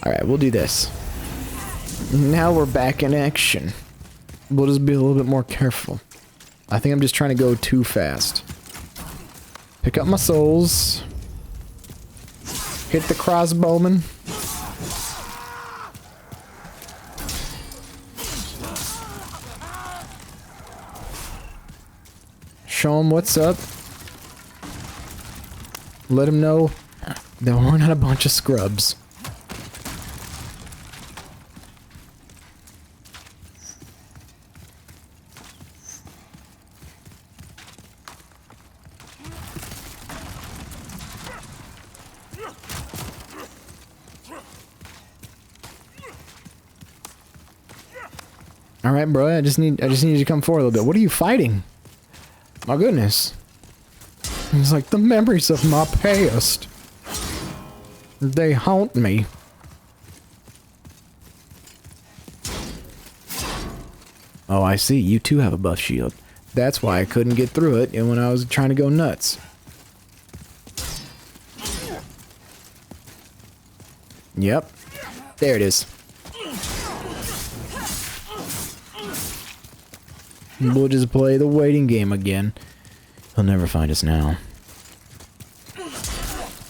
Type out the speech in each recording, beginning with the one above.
Alright, we'll do this. Now we're back in action. We'll just be a little bit more careful. I think I'm just trying to go too fast. Pick up my souls. Hit the crossbowman. Show him what's up. Let him know that we're not a bunch of scrubs. All right, bro. I just need you to come forward a little bit. What are you fighting? My goodness. It's like the memories of my past. They haunt me. Oh, I see. You too have a buff shield. That's why I couldn't get through it when I was trying to go nuts. Yep. There it is. We'll just play the waiting game again. He'll never find us now.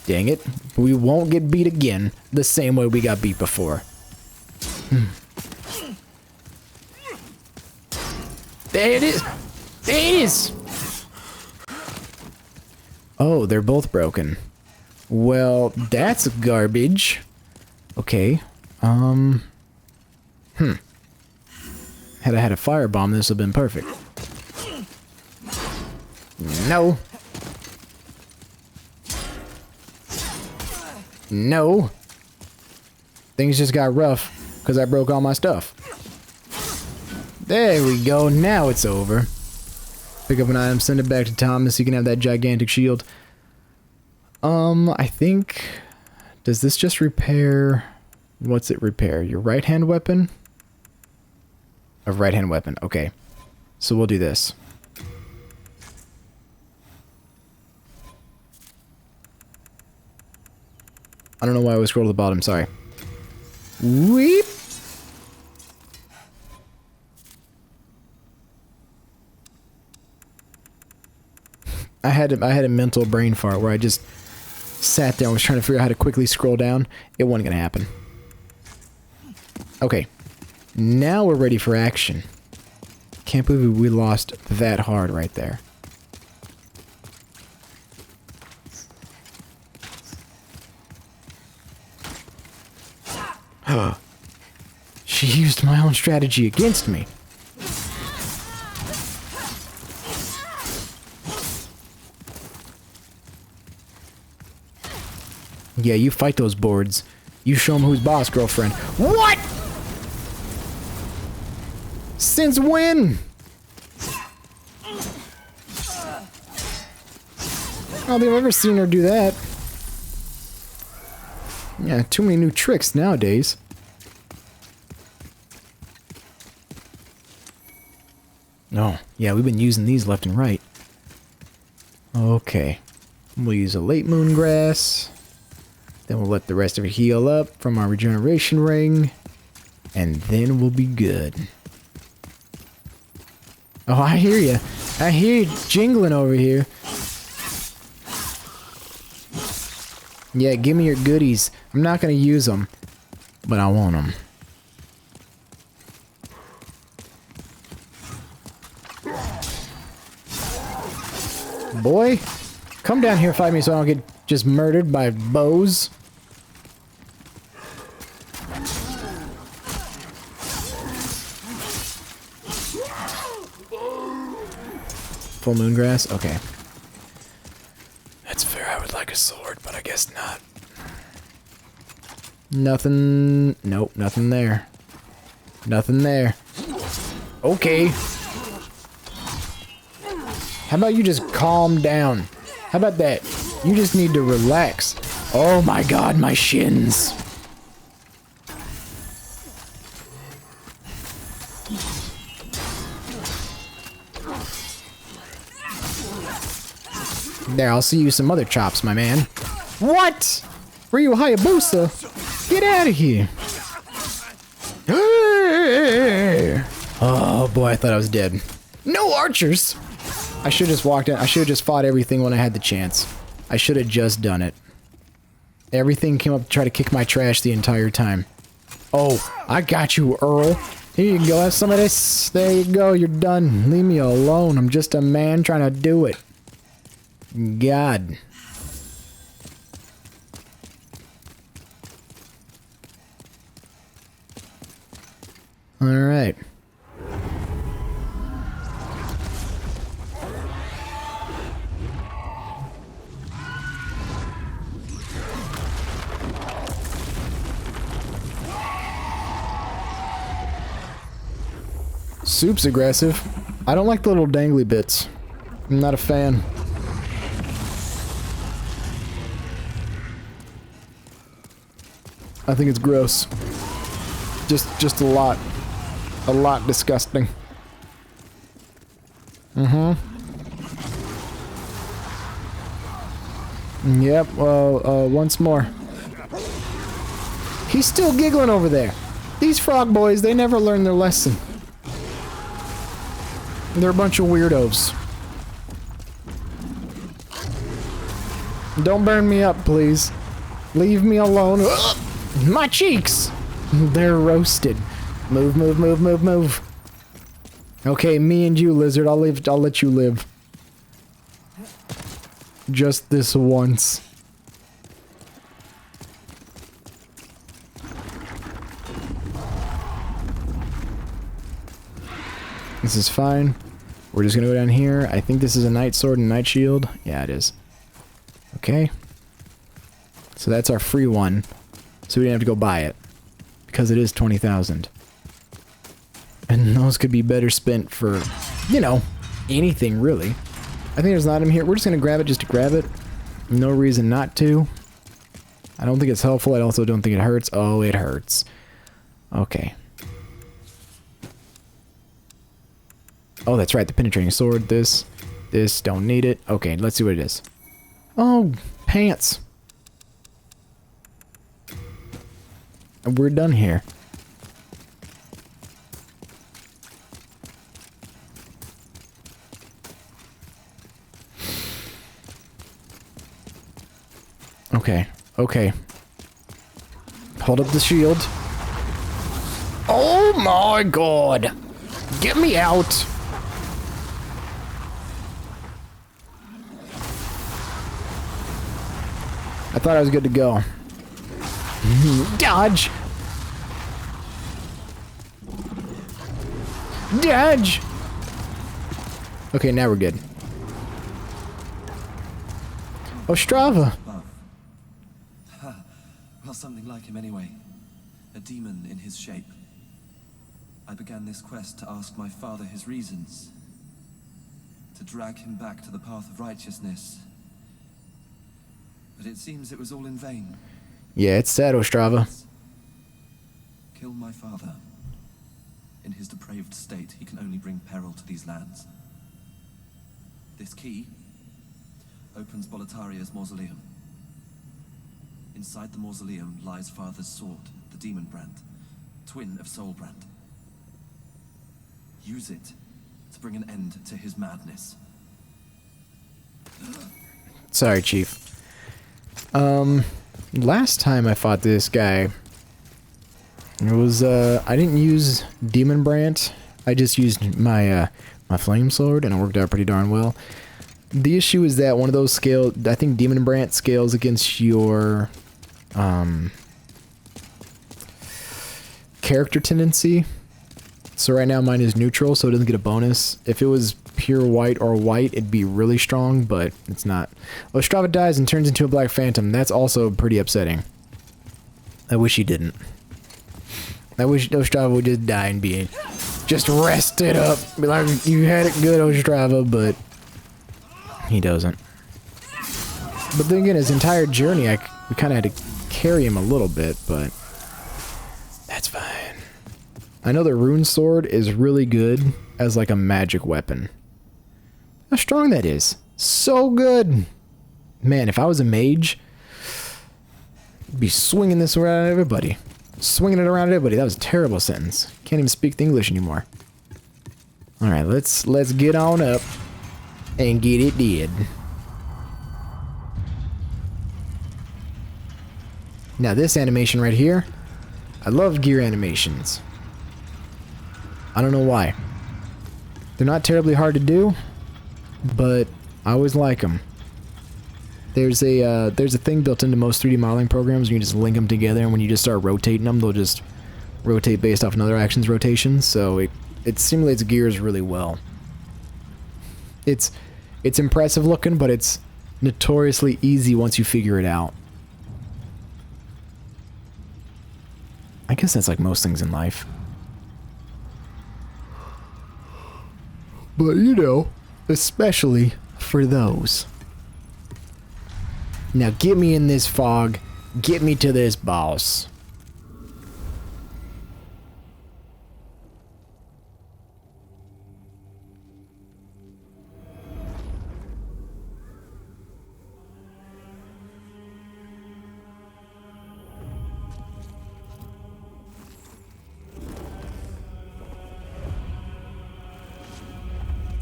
Dang it. We won't get beat again the same way we got beat before. There it is! There it is! Oh, they're both broken. Well, that's garbage. Okay. Had I had a firebomb, this would have been perfect. No. No. Things just got rough because I broke all my stuff. There we go. Now it's over. Pick up an item, send it back to Thomas. You can have that gigantic shield. I think... Does this just repair... What's it repair? Your right-hand weapon? A right-hand weapon. Okay. So we'll do this. I don't know why I was scroll to the bottom. Sorry. Weep. I had a mental brain fart where I just sat there and was trying to figure out how to quickly scroll down. It wasn't gonna happen. Okay. Now we're ready for action. Can't believe we lost that hard right there. She used my own strategy against me. Yeah, you fight those boards. You show them who's boss, girlfriend. What? Since when? I don't think I've ever seen her do that. Yeah, too many new tricks nowadays. Oh, yeah, we've been using these left and right. Okay. We'll use a late moon grass. Then we'll let the rest of it heal up from our regeneration ring. And then we'll be good. Oh, I hear you. I hear you jingling over here. Yeah, give me your goodies. I'm not going to use them, but I want them. Boy, come down here and fight me so I don't get just murdered by bows. Full moon grass? Okay. That's fair. I would like a sword, but I guess not. Nothing. Nope, nothing there. Nothing there. Okay. How about you just calm down? How about that? You just need to relax. Oh my god, my shins. There, I'll see you some other chops, my man. What? Were you Hayabusa? Get out of here. Oh boy, I thought I was dead. No archers! I should have just walked in. I should have just fought everything when I had the chance. I should have just done it. Everything came up to try to kick my trash the entire time. Oh, I got you, Earl. Here you go, have some of this. There you go, you're done. Leave me alone. I'm just a man trying to do it. God. Alright. Soup's aggressive. I don't like the little dangly bits. I'm not a fan. I think it's gross. Just a lot. A lot disgusting. Mm-hmm. Yep, once more. He's still giggling over there. These frog boys, they never learn their lesson. They're a bunch of weirdos. Don't burn me up, please. Leave me alone. Ugh! My cheeks! They're roasted. Move, move, move, move, move. Okay, me and you, lizard. I'll let you live. Just this once. This is fine. We're just gonna go down here. I think this is a night sword and night shield. Yeah, it is. Okay. So that's our free one. So we didn't have to go buy it. Because it is 20,000. And those could be better spent for, you know, anything really. I think there's an item here. We're just gonna grab it just to grab it. No reason not to. I don't think it's helpful. I also don't think it hurts. Oh, it hurts. Okay. Oh, that's right, the penetrating sword. This, don't need it. Okay, let's see what it is. Oh, pants. We're done here. Okay, okay. Hold up the shield. Oh my god! Get me out! I thought I was good to go. Dodge! Dodge! Okay, now we're good. Ostrava! Well, something like him anyway. A demon in his shape. I began this quest to ask my father his reasons. To drag him back to the path of righteousness. But it seems it was all in vain. Yeah, it's sad, Ostrava. Kill my father. In his depraved state, he can only bring peril to these lands. This key opens Boletaria's mausoleum. Inside the mausoleum lies Father's sword, the demon brand, twin of Soul brand. Use it to bring an end to his madness. Sorry, Chief. Last time I fought this guy, it was, I didn't use Demon Brant. I just used my, my Flame Sword, and it worked out pretty darn well. The issue is that one of those scales, I think Demon Brant scales against your, character tendency. So right now mine is neutral, so it doesn't get a bonus. If it was pure white or white, it'd be really strong, but it's not. Ostrava dies and turns into a Black Phantom. That's also pretty upsetting. I wish he didn't. I wish Ostrava would just die and be just rested up. Be like, you had it good, Ostrava, but he doesn't. But then again, his entire journey, we kind of had to carry him a little bit, but that's fine. I know the Rune Sword is really good as like a magic weapon. How strong that is. So good. Man, if I was a mage, Be swinging this around at everybody. Swinging it around at everybody. That was a terrible sentence. Can't even speak the English anymore. Alright, let's get on up and get it did. Now this animation right here, I love gear animations. I don't know why. They're not terribly hard to do, but I always like them. There's a thing built into most 3D modeling programs. You can just link them together, and when you just start rotating them, they'll just rotate based off another action's rotation. So it simulates gears really well. It's impressive looking, but it's notoriously easy once you figure it out. I guess that's like most things in life. But you know, especially for those. Now get me in this fog. Get me to this boss.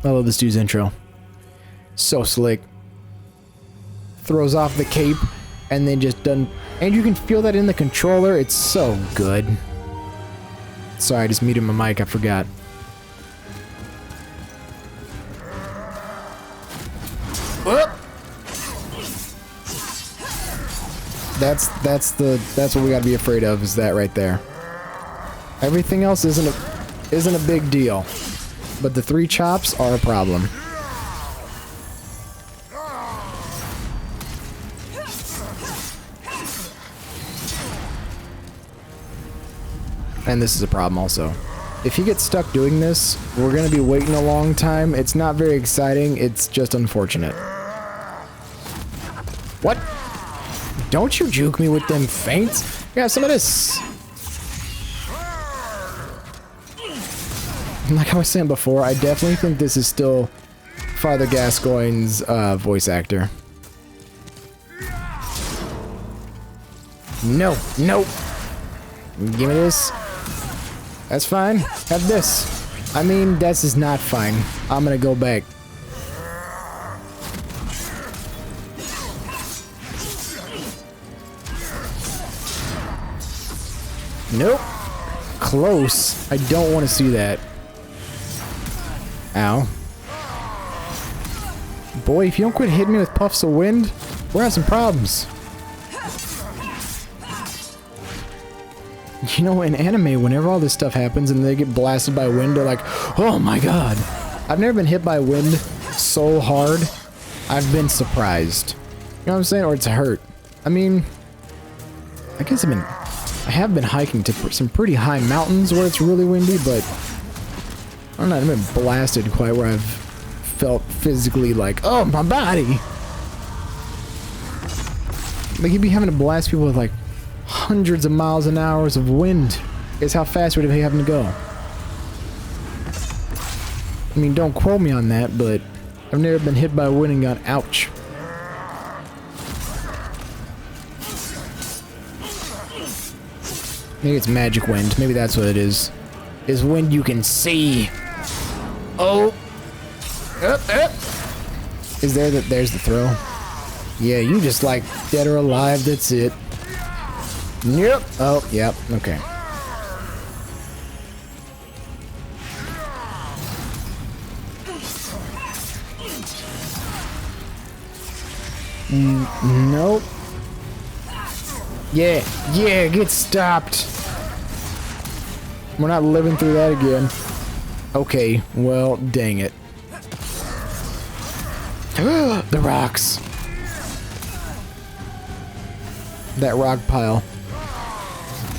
I love this dude's intro. So slick. Throws off the cape and then just done. And you can feel that in the controller. It's so good. Sorry, I just muted my mic. I forgot. Whoop. That's what we gotta be afraid of, is that right there. Everything else isn't a big deal. But the 3 chops are a problem. And this is a problem also. If you get stuck doing this, we're gonna be waiting a long time. It's not very exciting, it's just unfortunate. What? Don't you juke me with them feints? Yeah, some of this. Like I was saying before, I definitely think this is still Father Gascoigne's voice actor. No, no. Give me this. That's fine. Have this. I mean, this is not fine. I'm gonna go back. Nope. Close. I don't want to see that. Ow. Boy, if you don't quit hitting me with puffs of wind, we're having some problems. You know, in anime, whenever all this stuff happens and they get blasted by wind, they're like, oh my god. I've never been hit by wind so hard, I've been surprised. You know what I'm saying? Or it's hurt. I mean, I guess I have been hiking to some pretty high mountains where it's really windy, but I don't know, I've been blasted quite where I've felt physically like, oh, my body. Like, you'd be having to blast people with like hundreds of miles an hour of wind. Is how fast would it be having to go? I mean, don't quote me on that, but I've never been hit by wind and gone, ouch. Maybe it's magic wind. Maybe that's what it is. Is wind you can see. Oh. Is there that? There's the throw. Yeah, you just like dead or alive. That's it. Yep. Oh, yep. Okay. Nope. Yeah, yeah, get stopped. We're not living through that again. Okay, well, dang it. The rocks. That rock pile.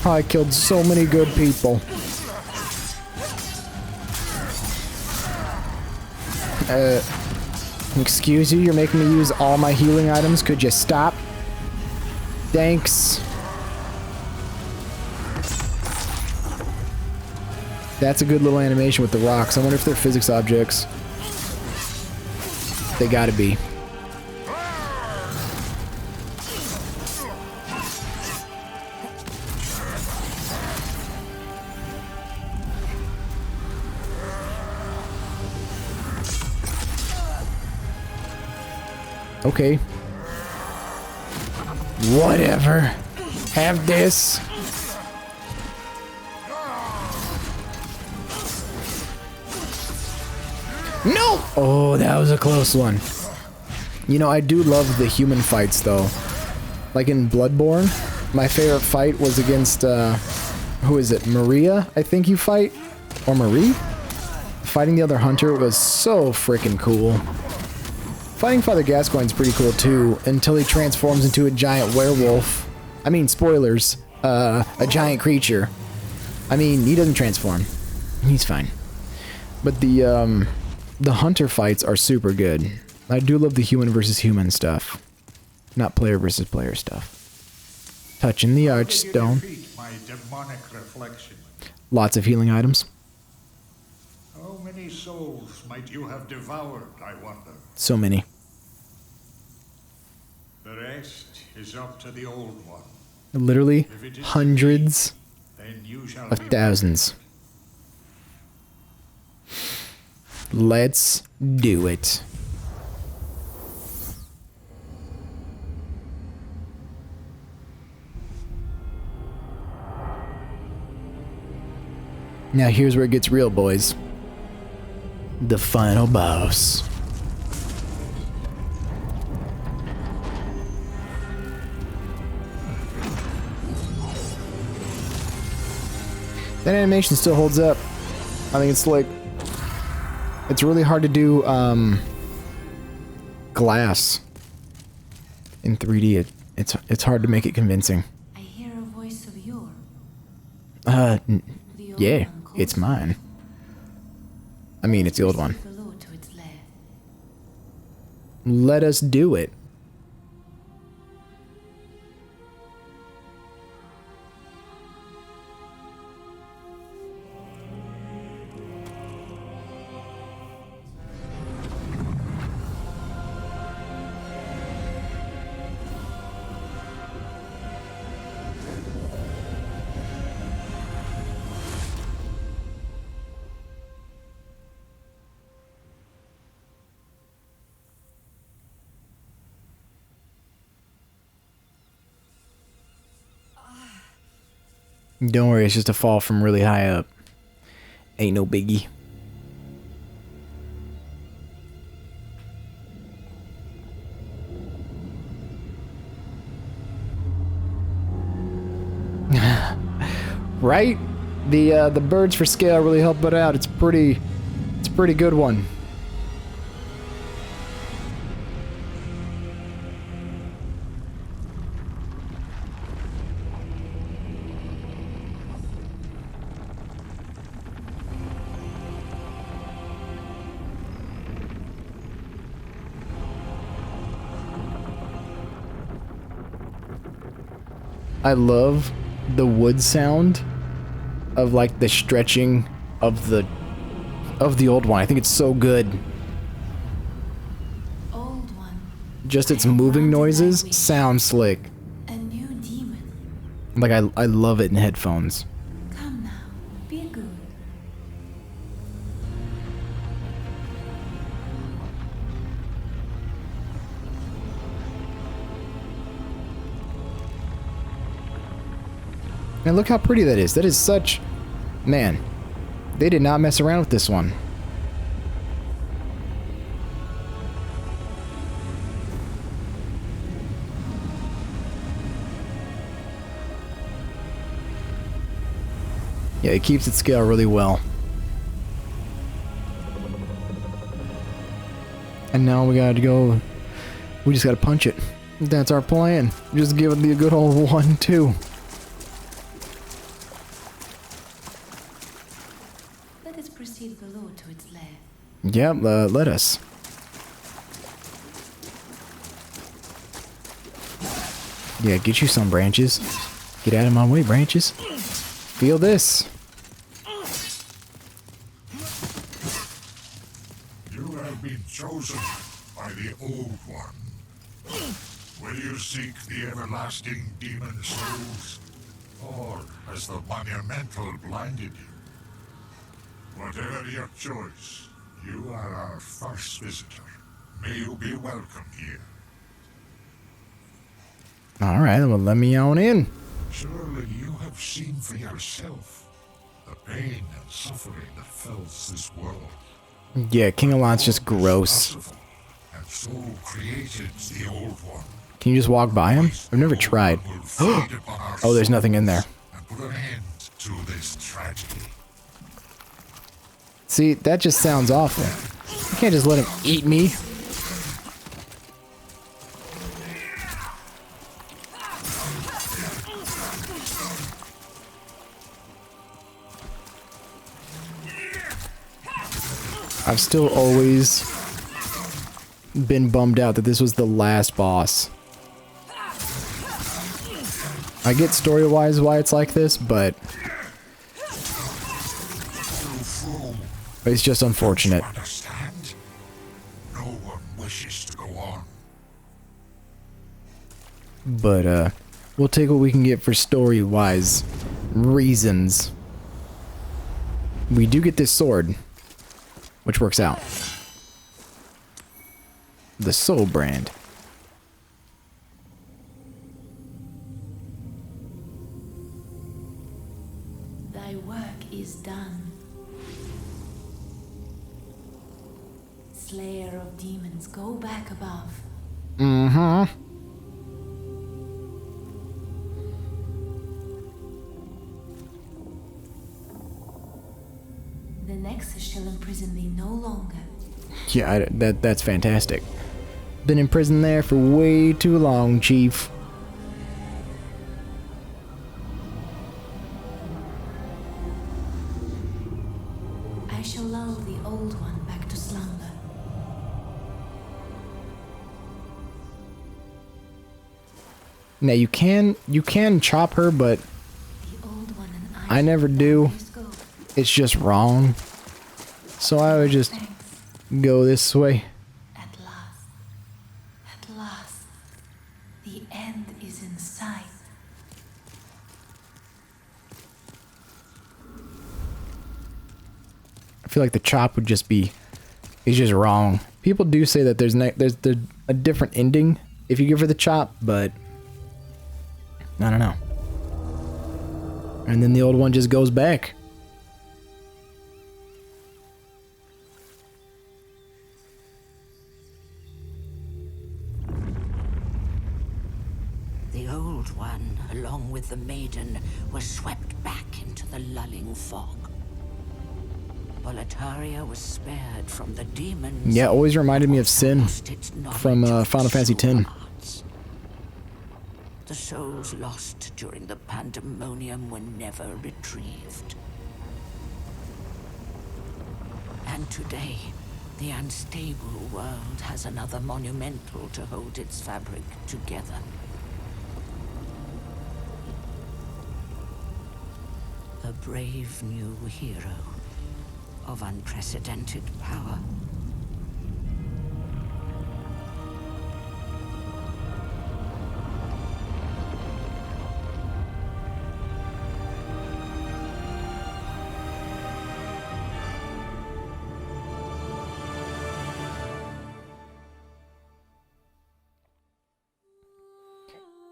Probably killed so many good people. Excuse you, you're making me use all my healing items. Could you stop? Thanks. That's a good little animation with the rocks. I wonder if they're physics objects. They gotta be. Okay. Whatever. Have this. No! Oh, that was a close one. You know, I do love the human fights, though. Like in Bloodborne, my favorite fight was against, who is it? Maria, I think you fight? Or Marie? Fighting the other hunter was so freaking cool. Fighting Father Gascoigne's pretty cool, too, until he transforms into a giant werewolf. I mean, spoilers. A giant creature. I mean, he doesn't transform. He's fine. But the hunter fights are super good. I do love the human versus human stuff. Not player versus player stuff. Touching the archstone. Lots of healing items. How many souls might you have devoured, I wonder? So many. The rest is up to the old one. Literally hundreds Then you shall of be thousands. Let's do it. Now here's where it gets real, boys. The final boss. That animation still holds up. I think it's like... It's really hard to do, glass in 3D. It's hard to make it convincing. I hear a voice of yore. Yeah, it's mine. I mean, it's the old one. The Lord to its lair. Let us do it. Don't worry, it's just a fall from really high up. Ain't no biggie. Right? The birds for scale really help it out. It's a pretty good one. I love the wood sound of like the stretching of the old one. I think it's so good. Old one. Just its moving noises sound slick. A new demon. Like I love it in headphones. Come now, be good. And look how pretty that is. That is such... Man, they did not mess around with this one. Yeah, it keeps its scale really well. And now we gotta go... We just gotta punch it. That's our plan. Just give it the good old 1-2. Let us proceed the Lord to its lair. Yep, let us. Yeah, get you some branches. Get out of my way, branches. Feel this. You have been chosen by the Old One. Will you seek the everlasting demon souls? Or has the monumental blinded you? Whatever your choice, you are our first visitor. May you be welcome here. Alright, well, let me on in. Surely you have seen for yourself the pain and suffering that fills this world. Yeah, King Alon's just gross. And so created the old one. Can you just walk by him? I've never tried. Oh, there's nothing in there. And put an end to this tragedy. See, that just sounds awful. I can't just let him eat me. I've still always been bummed out that this was the last boss. I get story-wise why it's like this, but it's just unfortunate. Understand? No one wishes to go on. But, we'll take what we can get for story-wise reasons. We do get this sword, which works out. The Soul brand. Thy work is done. Slayer of demons, go back above. Mm-hmm. The Nexus shall imprison thee no longer. Yeah, that's fantastic. Been in prison there for way too long, Chief. I shall lull the old one back to slumber. Now you can chop her, but The old one and I never do. Go. It's just wrong. So I would just Thanks. go this way. At last, the end is in sight. I feel like the chop would just be, it's just wrong. People do say that there's a different ending if you give her the chop, but I don't know. And then the old one just goes back. The old one, along with the maiden, was swept back into the lulling fog. Boletaria was spared from the demons. Yeah, always reminded me of Sin from Final Fantasy X. The souls lost during the pandemonium were never retrieved. And today, the unstable world has another monumental to hold its fabric together. A brave new hero of unprecedented power.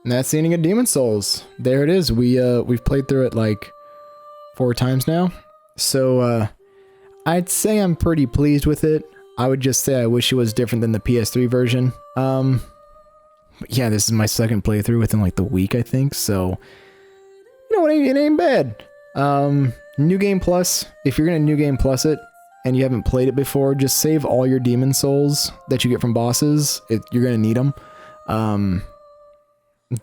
And that's the ending of Demon Souls. There it is. We've played through it like 4 times now. So I'd say I'm pretty pleased with it. I would just say I wish it was different than the PS3 version. But yeah, this is my second playthrough within like the week, I think. So you know what? It ain't bad. New Game Plus. If you're gonna New Game Plus it and you haven't played it before, just save all your Demon Souls that you get from bosses. You're gonna need them.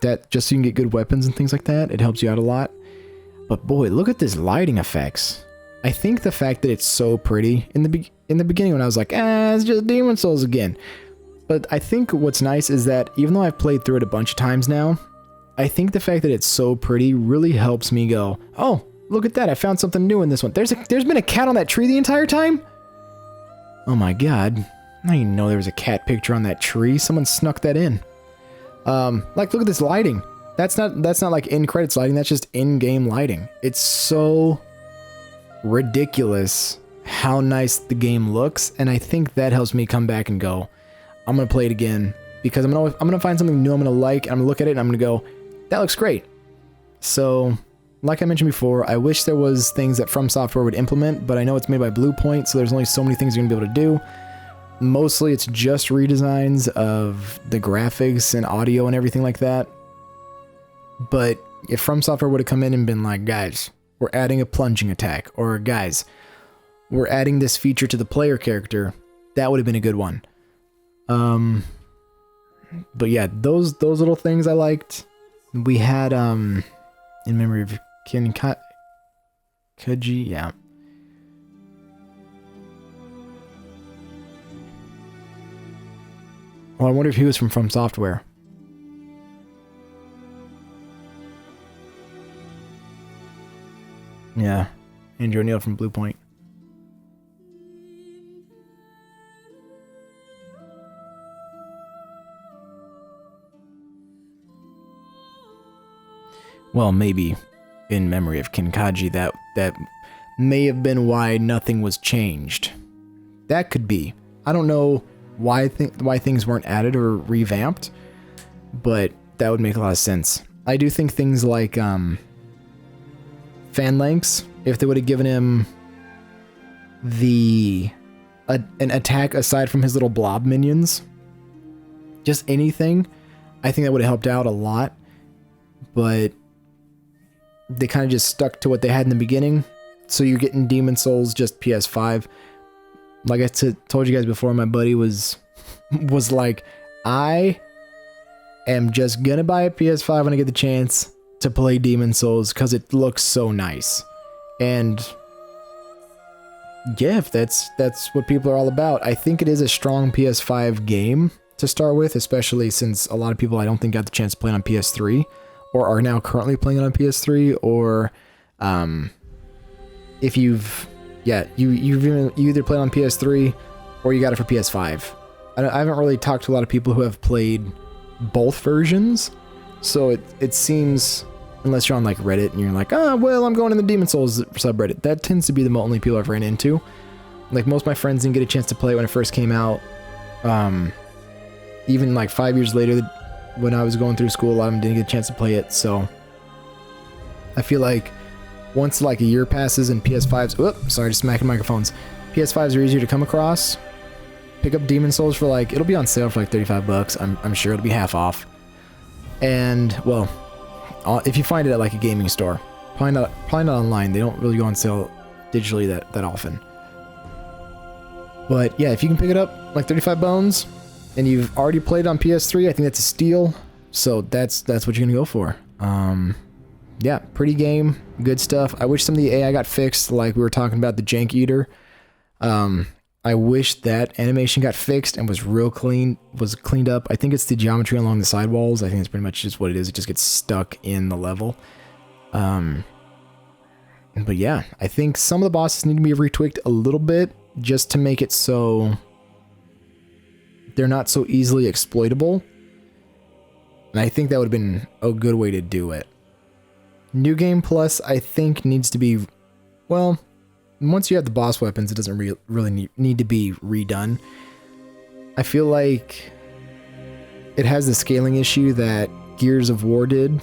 That just so you can get good weapons and things like that. It helps you out a lot. But boy, look at this lighting effects. I think the fact that it's so pretty in the beginning when I was like, it's just Demon Souls again. But I think what's nice is that even though I've played through it a bunch of times now, I think the fact that it's so pretty really helps me go, oh, look at that. I found something new in this one. There's been a cat on that tree the entire time? Oh my god. I didn't even know there was a cat picture on that tree. Someone snuck that in. Like, look at this lighting. That's not like in credits lighting. That's just in-game lighting. It's so ridiculous how nice the game looks. And I think that helps me come back and go, I'm going to play it again because I'm gonna find something new I'm gonna like, and I'm gonna look at it and I'm gonna go, that looks great. So, like I mentioned before, I wish there was things that From Software would implement, but I know it's made by Blue Point, so there's only so many things you're gonna be able to do. Mostly it's just redesigns of the graphics and audio and everything like that. But if From Software would have come in and been like, guys, we're adding a plunging attack, or guys, we're adding this feature to the player character, that would have been a good one. But yeah, those little things I liked. We had in memory of Kinkaji, yeah. Well, I wonder if he was from Software. Yeah, Andrew O'Neill from Blue Point. Well, maybe in memory of Kinkaji, that may have been why nothing was changed. That could be. I don't know why things weren't added or revamped, but that would make a lot of sense. I do think things like Phalanx, if they would have given him an attack aside from his little blob minions, just anything, I think that would have helped out a lot. But they kind of just stuck to what they had in the beginning. So you're getting Demon Souls just PS5. Like I told you guys before, my buddy was like, I am just gonna buy a PS5 when I get the chance to play Demon Souls because it looks so nice. And yeah, if that's what people are all about. I think it is a strong PS5 game to start with, especially since a lot of people I don't think got the chance to play it on PS3 or are now currently playing it on PS3, or if you either played on PS3 or you got it for PS5. I haven't really talked to a lot of people who have played both versions, so it seems, unless you're on like Reddit and you're like, well, I'm going in the Demon Souls subreddit, that tends to be the only people I've ran into. Like, most of my friends didn't get a chance to play it when it first came out. Even like 5 years later, when I was going through school, a lot of them didn't get a chance to play it. So I feel like once like a year passes and PS5s, sorry, just smacking microphones. PS5s are easier to come across. Pick up Demon Souls for like, it'll be on sale for like $35. I'm sure it'll be half off. And well, if you find it at like a gaming store, probably not online. They don't really go on sale digitally that often. But yeah, if you can pick it up like 35 bones and you've already played it on PS3, I think that's a steal. So that's what you're gonna go for. Yeah, pretty game, good stuff. I wish some of the AI got fixed, like we were talking about the Jank Eater. I wish that animation got fixed and was cleaned up. I think it's the geometry along the sidewalls. I think it's pretty much just what it is. It just gets stuck in the level. But yeah, I think some of the bosses need to be retweaked a little bit just to make it so they're not so easily exploitable. And I think that would have been a good way to do it. New Game Plus, I think, needs to be, well, once you have the boss weapons, it doesn't really need to be redone. I feel like it has the scaling issue that Gears of War did,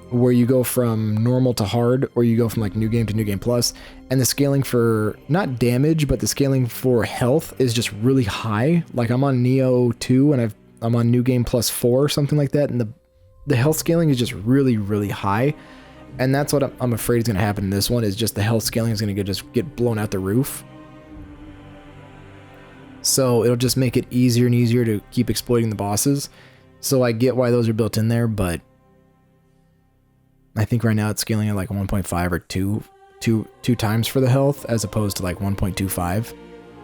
where you go from normal to hard, or you go from like New Game to New Game Plus, and the scaling for, not damage, but the scaling for health is just really high. Like, I'm on Neo 2, and I'm on New Game Plus 4 or something like that, and the health scaling is just really, really high. And that's what I'm afraid is going to happen in this one, is just the health scaling is going to just get blown out the roof. So it'll just make it easier and easier to keep exploiting the bosses. So I get why those are built in there, but I think right now it's scaling at like 1.5 or 2 times for the health, as opposed to like 1.25. I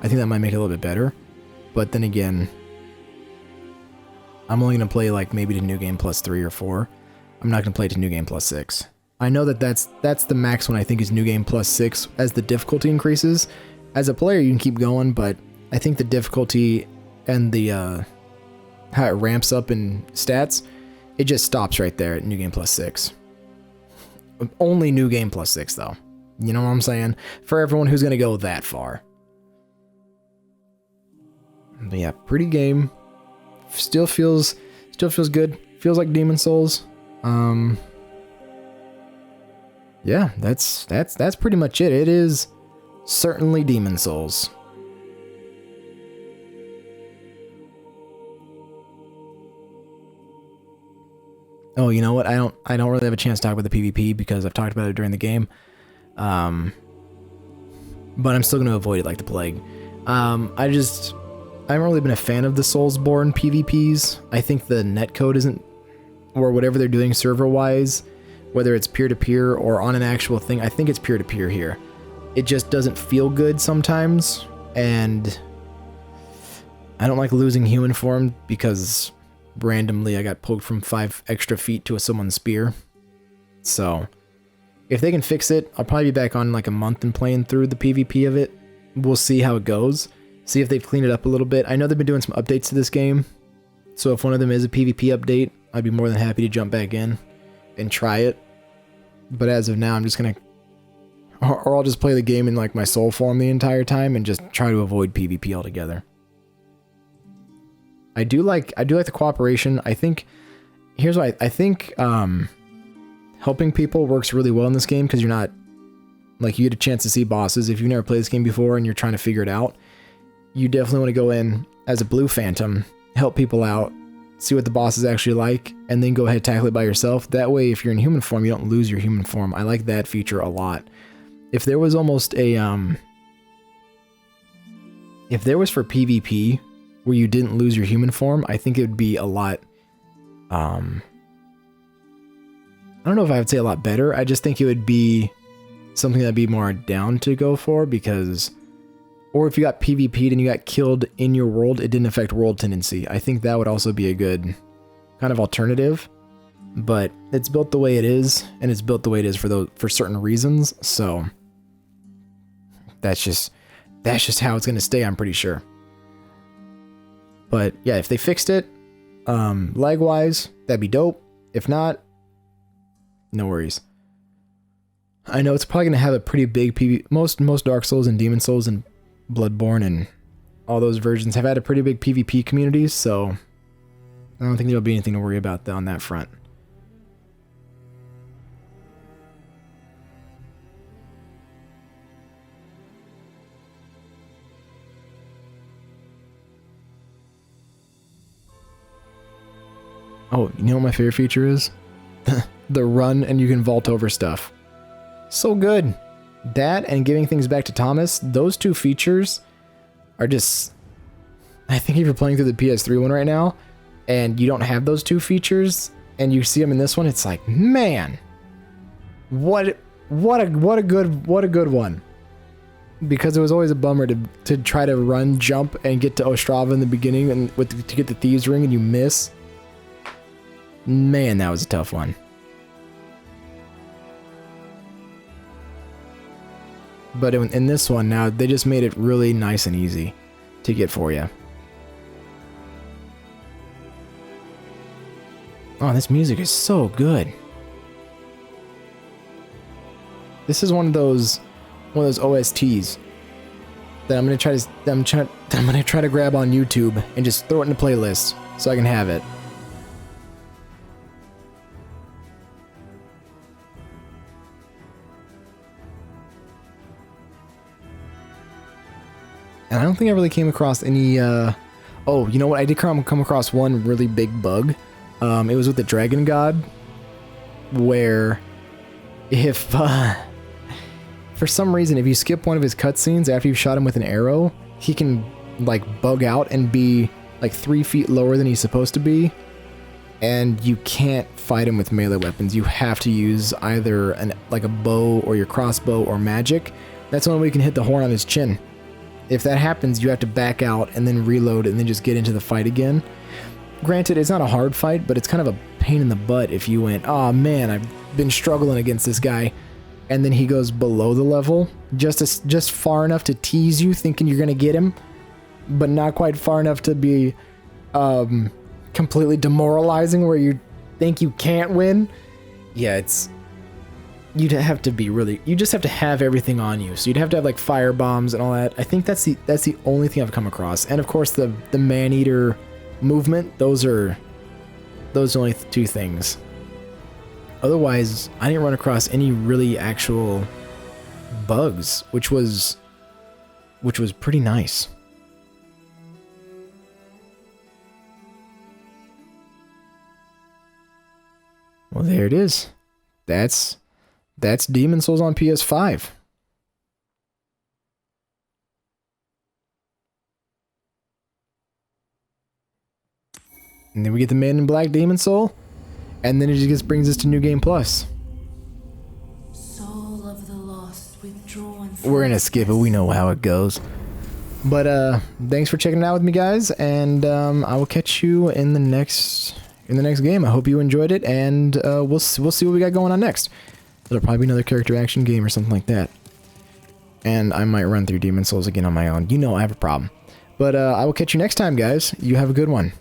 think that might make it a little bit better. But then again, I'm only going to play like maybe to New Game Plus 3 or 4. I'm not going to play to New Game Plus 6. I know that's the max one I think is New Game Plus 6 as the difficulty increases. As a player, you can keep going, but I think the difficulty and the how it ramps up in stats, it just stops right there at New Game Plus 6. Only New Game Plus 6 though. You know what I'm saying? For everyone who's going to go that far. But yeah, pretty game. still feels good. Feels like Demon Souls. Yeah, that's pretty much it. It is certainly Demon Souls. Oh, you know what? I don't really have a chance to talk about the PvP because I've talked about it during the game. But I'm still going to avoid it like the plague. I haven't really been a fan of the Soulsborne PvPs. I think the netcode isn't, or whatever they're doing server-wise, whether it's peer-to-peer or on an actual thing, I think it's peer-to-peer here. It just doesn't feel good sometimes, and I don't like losing human form because randomly I got poked from 5 extra feet to someone's spear. So if they can fix it, I'll probably be back on in like a month and playing through the PvP of it. We'll see how it goes. See if they've cleaned it up a little bit. I know they've been doing some updates to this game, so if one of them is a PvP update, I'd be more than happy to jump back in and try it. But as of now, I'm just gonna, or I'll just play the game in like my soul form the entire time and just try to avoid PvP altogether. I do like the cooperation. I think, here's why I think helping people works really well in this game, because you're not, like, you get a chance to see bosses. If you've never played this game before and you're trying to figure it out, you definitely want to go in as a blue phantom, help people out, see what the boss is actually like, and then go ahead and tackle it by yourself. That way, if you're in human form, you don't lose your human form. I like that feature a lot. If there was almost a, if there was for PvP where you didn't lose your human form, I think it would be a lot, I don't know if I would say a lot better. I just think it would be something that'd be more down to go for, because, or if you got PvP'd and you got killed in your world, it didn't affect world tendency. I think that would also be a good kind of alternative, but it's built the way it is, and it's built the way it is for certain reasons. So that's just how it's going to stay, I'm pretty sure. But yeah, if they fixed it, lag wise, that'd be dope. If not, no worries. I know it's probably going to have a pretty big PvP. Most Dark Souls and Demon Souls and Bloodborne and all those versions have had a pretty big PvP community, so I don't think there'll be anything to worry about on that front. Oh, you know what my favorite feature is? The run and you can vault over stuff. So good. That and giving things back to Thomas, those two features are just, I think if you're playing through the PS3 one right now and you don't have those two features and you see them in this one, it's like, man, what a good one. Because it was always a bummer to try to run, jump, and get to Ostrava in the beginning and to get the Thieves Ring and you miss. Man, that was a tough one. But in this one now, they just made it really nice and easy to get for you. Oh, this music is so good. This is one of those OSTs that I'm gonna try to grab on YouTube and just throw it in a playlist so I can have it. And I don't think I really came across any, oh, you know what? I did come across one really big bug. It was with the Dragon God, where if, for some reason, if you skip one of his cutscenes after you've shot him with an arrow, he can, like, bug out and be, like, 3 feet lower than he's supposed to be. And you can't fight him with melee weapons. You have to use either, like, a bow or your crossbow or magic. That's the only way you can hit the horn on his chin. If that happens, you have to back out and then reload and then just get into the fight again. Granted, it's not a hard fight, but it's kind of a pain in the butt if you went, oh man, I've been struggling against this guy, and then he goes below the level, just far enough to tease you thinking you're going to get him, but not quite far enough to be completely demoralizing where you think you can't win. Yeah, you'd have to be really, you just have to have everything on you. So you'd have to have like fire bombs and all that. I think that's the only thing I've come across. And of course the man-eater movement, those are the only two things. Otherwise, I didn't run across any really actual bugs, which was pretty nice. Well, there it is. That's Demon Souls on PS5. And then we get the Man in Black Demon Soul, and then it just brings us to New Game Plus. Soul of the lost withdrawn. We're gonna skip it. We know how it goes. But thanks for checking it out with me, guys, and I will catch you in the next game. I hope you enjoyed it, and we'll see what we got going on next. It'll probably be another character action game or something like that. And I might run through Demon Souls again on my own. You know I have a problem. But I will catch you next time, guys. You have a good one.